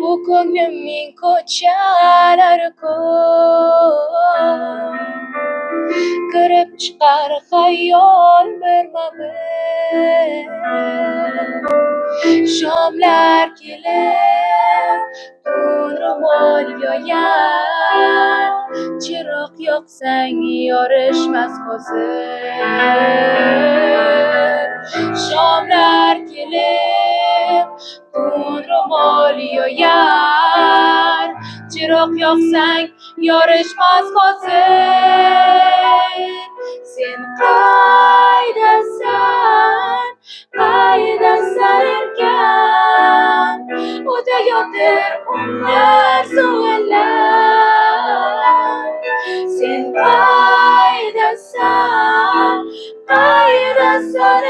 Bu ko'nglimning ko'chalari ko'p, kirib chiqar xayol birma-bir. Shomlar kelib, tun ro'mol yoyar, chiroq yoqsang yorishmas hozir. Shomlar kelib, tun ro'mol yoyar, chiroq yoqsang yorishmas hozir. Sen qaydasan, qaydasan erkan? O'tayotir umr so'nlar. Sen qaydasan, qaydasan